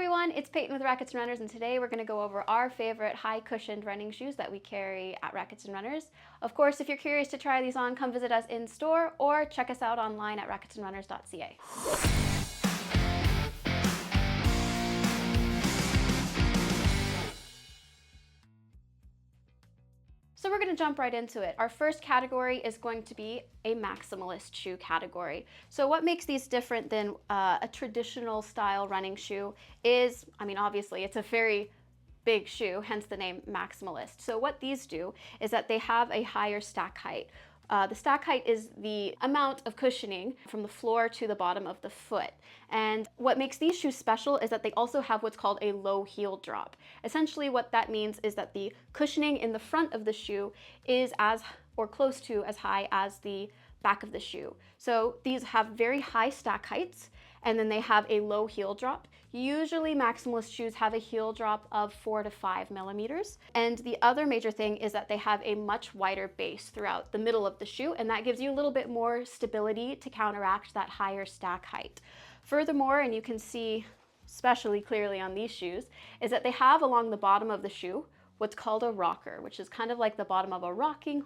everyone, it's Peyton with Rackets Runners, and today we're going to go over our favorite high-cushioned running shoes that we carry at Rackets and Runners. Of course, if you're curious to try these on, come visit us in store or check us out online at racketsandrunners.ca. So we're going to jump right into it. Our first category is going to be a maximalist shoe category. So what makes these different than a traditional style running shoe is, obviously it's a very big shoe, hence the name maximalist. So what these do is that they have a higher stack height. The stack height is the amount of cushioning from the floor to the bottom of the foot. And what makes these shoes special is that they also have what's called a low heel drop. Essentially what that means is that the cushioning in the front of the shoe is as or close to as high as the back of the shoe. So these have very high stack heights, and then they have a low heel drop. Usually maximalist shoes have a heel drop of 4 to 5 millimeters. And the other major thing is that they have a much wider base throughout the middle of the shoe, and that gives you a little bit more stability to counteract that higher stack height. Furthermore, and you can see especially clearly on these shoes, is that they have along the bottom of the shoe what's called a rocker, which is kind of like the bottom of a rocking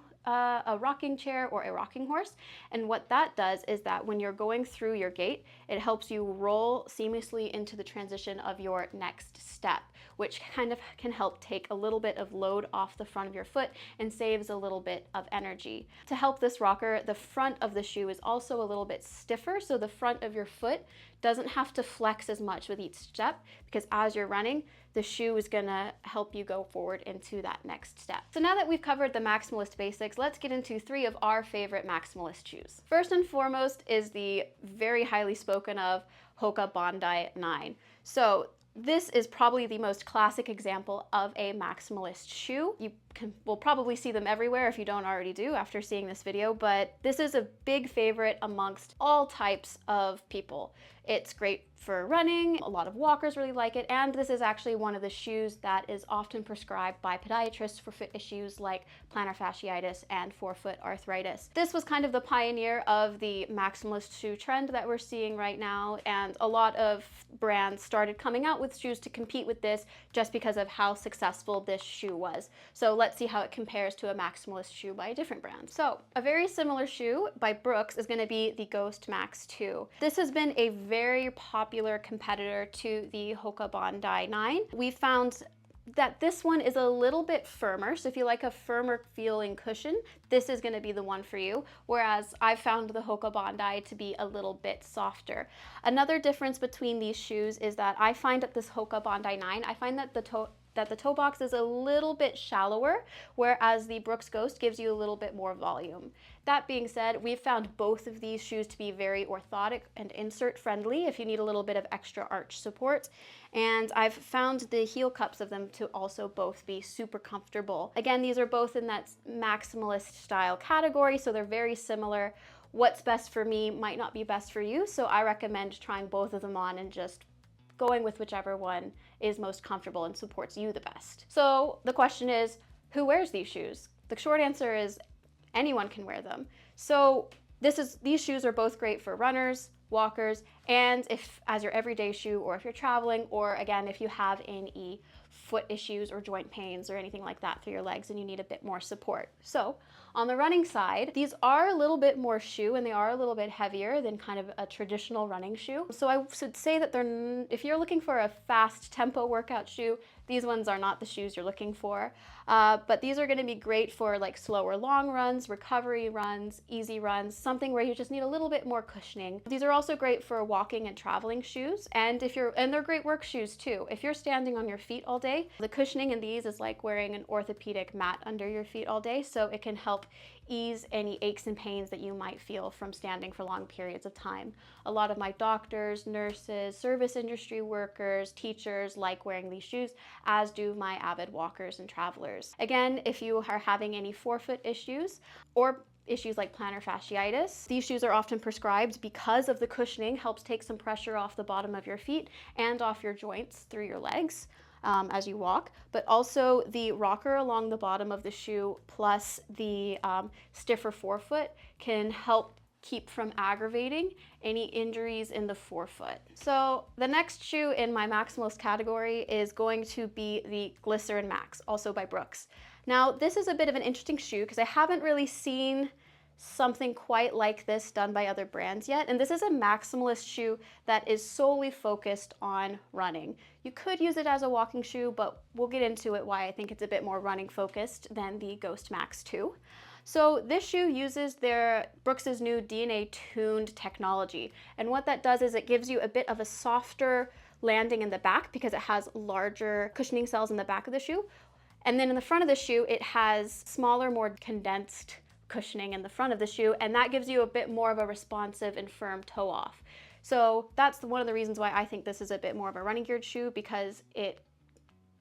chair or a rocking horse. And what that does is that when you're going through your gait, it helps you roll seamlessly into the transition of your next step, which kind of can help take a little bit of load off the front of your foot and saves a little bit of energy. To help this rocker, the front of the shoe is also a little bit stiffer, so the front of your foot doesn't have to flex as much with each step, because as you're running, the shoe is gonna help you go forward into that next step. So now that we've covered the maximalist basics, let's get into 3 of our favorite maximalist shoes. First and foremost is the very highly spoken of Hoka Bondi 9. So this is probably the most classic example of a maximalist shoe. You will probably see them everywhere if you don't already do after seeing this video, but this is a big favorite amongst all types of people. It's great for running, a lot of walkers really like it, and this is actually one of the shoes that is often prescribed by podiatrists for foot issues like plantar fasciitis and forefoot arthritis. This was kind of the pioneer of the maximalist shoe trend that we're seeing right now, and a lot of brands started coming out with shoes to compete with this just because of how successful this shoe was. So let's see how it compares to a maximalist shoe by a different brand. So a very similar shoe by Brooks is going to be the Ghost Max 2. This has been a very popular competitor to the Hoka Bondi 9. We found that this one is a little bit firmer, so if you like a firmer feeling cushion, this is going to be the one for you, whereas I found the Hoka Bondi to be a little bit softer. Another difference between these shoes is that I find that this Hoka Bondi 9, I find that the toe box is a little bit shallower, whereas the Brooks Ghost gives you a little bit more volume. That being said, we've found both of these shoes to be very orthotic and insert friendly if you need a little bit of extra arch support. And I've found the heel cups of them to also both be super comfortable. Again, these are both in that maximalist style category, so they're very similar. What's best for me might not be best for you, so I recommend trying both of them on and just going with whichever one is most comfortable and supports you the best. So the question is, who wears these shoes? The short answer is anyone can wear them. So these shoes are both great for runners, walkers, and if as your everyday shoe, or if you're traveling, or again, if you have any foot issues or joint pains or anything like that through your legs and you need a bit more support. So on the running side, these are a little bit more shoe and they are a little bit heavier than kind of a traditional running shoe. So I should say that if you're looking for a fast tempo workout shoe, these ones are not the shoes you're looking for. But these are going to be great for like slower long runs, recovery runs, easy runs, something where you just need a little bit more cushioning. These are also great for walking and traveling shoes, and they're great work shoes too. If you're standing on your feet all day, the cushioning in these is like wearing an orthopedic mat under your feet all day, so it can help ease any aches and pains that you might feel from standing for long periods of time. A lot of my doctors, nurses, service industry workers, teachers like wearing these shoes, as do my avid walkers and travelers. Again, if you are having any forefoot issues or issues like plantar fasciitis, these shoes are often prescribed because of the cushioning helps take some pressure off the bottom of your feet and off your joints through your legs. As you walk, but also the rocker along the bottom of the shoe plus the stiffer forefoot can help keep from aggravating any injuries in the forefoot. So the next shoe in my Maximalist category is going to be the Glycerin Max, also by Brooks. Now, this is a bit of an interesting shoe because I haven't really seen something quite like this done by other brands yet. And this is a Maximalist shoe that is solely focused on running. You could use it as a walking shoe, but we'll get into it why I think it's a bit more running focused than the Ghost Max 2. So this shoe uses Brooks's new DNA tuned technology. And what that does is it gives you a bit of a softer landing in the back because it has larger cushioning cells in the back of the shoe. And then in the front of the shoe, it has smaller, more condensed cushioning in the front of the shoe, and that gives you a bit more of a responsive and firm toe off. So that's one of the reasons why I think this is a bit more of a running geared shoe, because it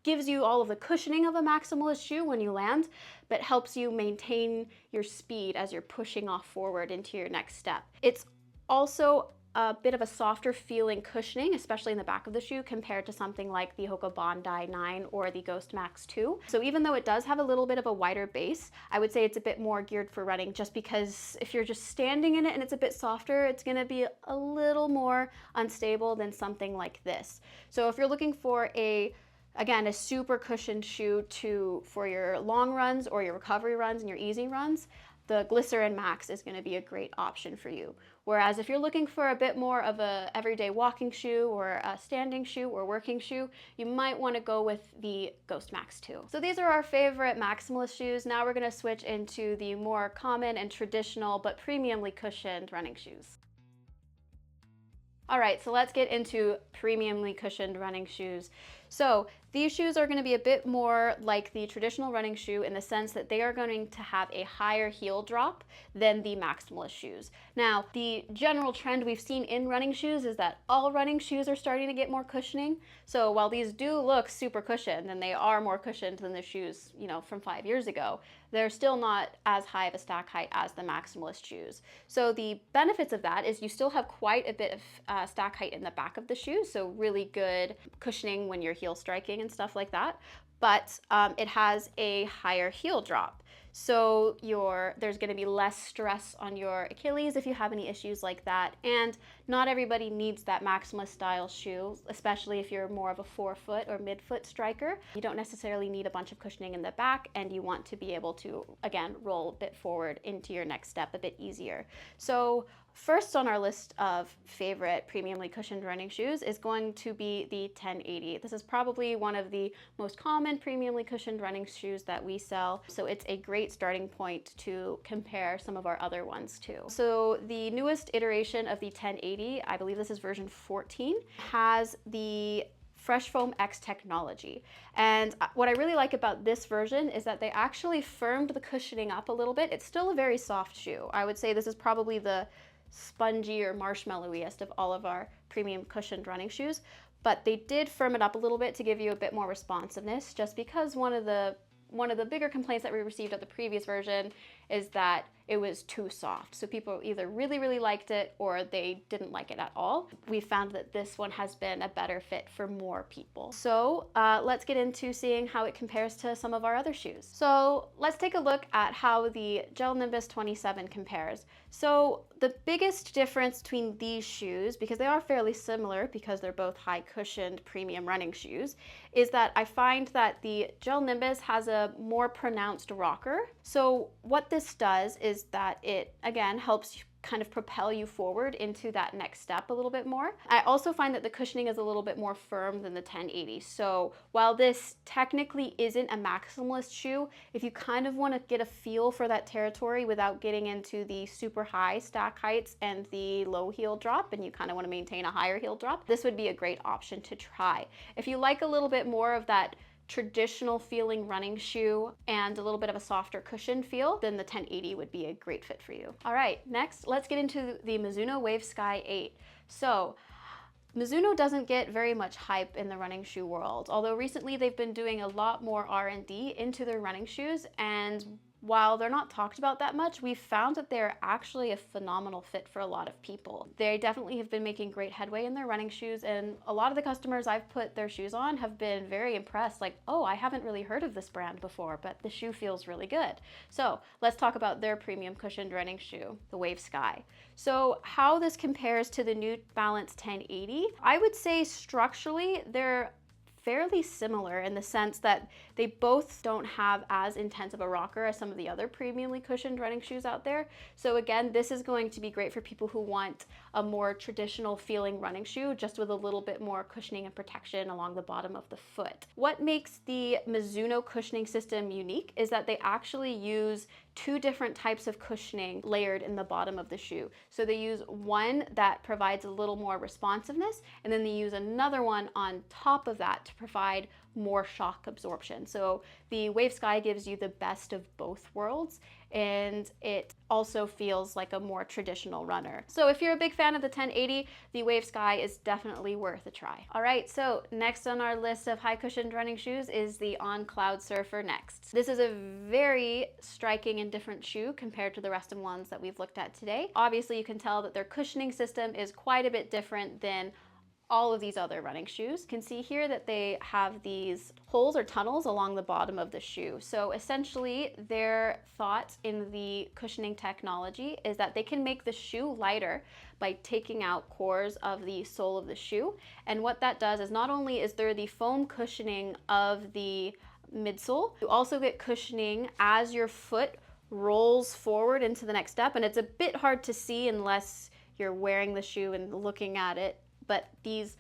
gives you all of the cushioning of a Maximalist shoe when you land, but helps you maintain your speed as you're pushing off forward into your next step. It's also a bit of a softer feeling cushioning, especially in the back of the shoe, compared to something like the Hoka Bondi 9 or the Ghost Max 2. So even though it does have a little bit of a wider base, I would say it's a bit more geared for running, just because if you're just standing in it and it's a bit softer, it's gonna be a little more unstable than something like this. So if you're looking for again, a super cushioned shoe for your long runs or your recovery runs and your easy runs, the Glycerin Max is going to be a great option for you. Whereas if you're looking for a bit more of a everyday walking shoe or a standing shoe or working shoe, you might want to go with the Ghost Max 2. So these are our favorite Maximalist shoes. Now we're going to switch into the more common and traditional but premiumly cushioned running shoes. All right, so let's get into premiumly cushioned running shoes. So these shoes are going to be a bit more like the traditional running shoe in the sense that they are going to have a higher heel drop than the Maximalist shoes. Now, the general trend we've seen in running shoes is that all running shoes are starting to get more cushioning. So while these do look super cushioned, and they are more cushioned than the shoes, from 5 years ago, they're still not as high of a stack height as the Maximalist shoes. So the benefits of that is you still have quite a bit of stack height in the back of the shoe, so really good cushioning when you're heel striking and stuff like that, but it has a higher heel drop. So there's going to be less stress on your Achilles if you have any issues like that. And not everybody needs that Maximalist style shoe, especially if you're more of a forefoot or midfoot striker. You don't necessarily need a bunch of cushioning in the back, and you want to be able to, again, roll a bit forward into your next step a bit easier. So first on our list of favorite premiumly cushioned running shoes is going to be the 1080. This is probably one of the most common premiumly cushioned running shoes that we sell, so it's a great starting point to compare some of our other ones to. So the newest iteration of the 1080, I believe this is version 14, has the Fresh Foam X technology. And what I really like about this version is that they actually firmed the cushioning up a little bit. It's still a very soft shoe. I would say this is probably the spongy or marshmallowiest of all of our premium cushioned running shoes, but they did firm it up a little bit to give you a bit more responsiveness, just because one of the bigger complaints that we received at the previous version is that it was too soft. So people either really, really liked it or they didn't like it at all. We found that this one has been a better fit for more people. So let's get into seeing how it compares to some of our other shoes. So let's take a look at how the Gel-Nimbus 27 compares. So the biggest difference between these shoes, because they are fairly similar because they're both high cushioned premium running shoes, is that I find that the Gel-Nimbus has a more pronounced rocker. So what this does is that it, again, helps you kind of propel you forward into that next step a little bit more. I also find that the cushioning is a little bit more firm than the 1080. So while this technically isn't a Maximalist shoe, if you kind of want to get a feel for that territory without getting into the super high stack heights and the low heel drop, and you kind of want to maintain a higher heel drop, this would be a great option to try. If you like a little bit more of that traditional feeling running shoe and a little bit of a softer cushion feel, then the 1080 would be a great fit for you. All right, next, let's get into the Mizuno Wave Sky 8. So Mizuno doesn't get very much hype in the running shoe world, although recently they've been doing a lot more R&D into their running shoes, and while they're not talked about that much, we've found that they're actually a phenomenal fit for a lot of people. They definitely have been making great headway in their running shoes, and a lot of the customers I've put their shoes on have been very impressed. Like, oh, I haven't really heard of this brand before, but the shoe feels really good. So let's talk about their premium cushioned running shoe, the Wave Sky. So how this compares to the New Balance 1080, I would say structurally they're fairly similar in the sense that they both don't have as intense of a rocker as some of the other premiumly cushioned running shoes out there. So again, this is going to be great for people who want a more traditional feeling running shoe, just with a little bit more cushioning and protection along the bottom of the foot. What makes the Mizuno cushioning system unique is that they actually use two different types of cushioning layered in the bottom of the shoe. So they use one that provides a little more responsiveness, and then they use another one on top of that to provide more shock absorption. So the Wave Sky gives you the best of both worlds, and it also feels like a more traditional runner. So if you're a big fan of the 1080, the Wave Sky is definitely worth a try. All right, so next on our list of high cushioned running shoes is the Cloudsurfer Next. This is a very striking and different shoe compared to the rest of the ones that we've looked at today. Obviously, you can tell that their cushioning system is quite a bit different than all of these other running shoes. You can see here that they have these holes or tunnels along the bottom of the shoe. So essentially their thought in the cushioning technology is that they can make the shoe lighter by taking out cores of the sole of the shoe. And what that does is not only is there the foam cushioning of the midsole, you also get cushioning as your foot rolls forward into the next step. And it's a bit hard to see unless you're wearing the shoe and looking at it, but these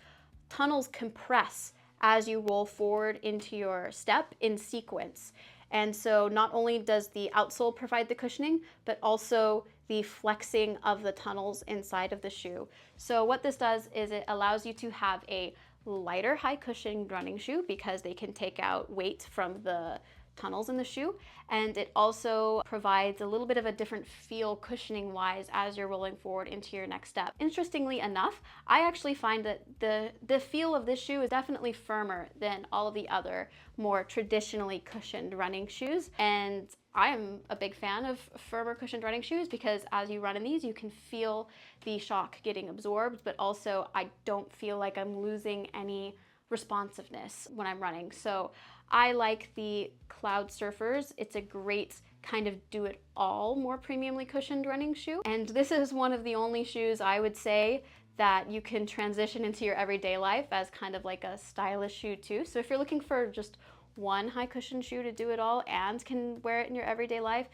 tunnels compress as you roll forward into your step in sequence. And so not only does the outsole provide the cushioning, but also the flexing of the tunnels inside of the shoe. So what this does is it allows you to have a lighter high cushioned running shoe because they can take out weight from the tunnels in the shoe, and it also provides a little bit of a different feel cushioning wise as you're rolling forward into your next step. Interestingly enough, I actually find that the feel of this shoe is definitely firmer than all of the other more traditionally cushioned running shoes, and I'm a big fan of firmer cushioned running shoes because as you run in these, you can feel the shock getting absorbed, but also I don't feel like I'm losing any responsiveness when I'm running. So I like the Cloudsurfers. It's a great kind of do-it-all, more premiumly cushioned running shoe. And this is one of the only shoes I would say that you can transition into your everyday life as kind of like a stylish shoe too. So if you're looking for just one high cushion shoe to do it all and can wear it in your everyday life,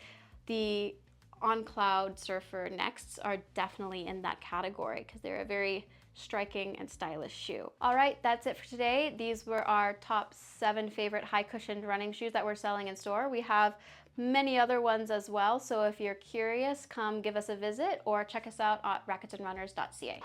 the Cloudsurfer Nexts are definitely in that category because they're a very striking and stylish shoe. All right, that's it for today. These were our top 7 favorite high cushioned running shoes that we're selling in store. We have many other ones as well, so if you're curious, come give us a visit or check us out at racketsandrunners.ca.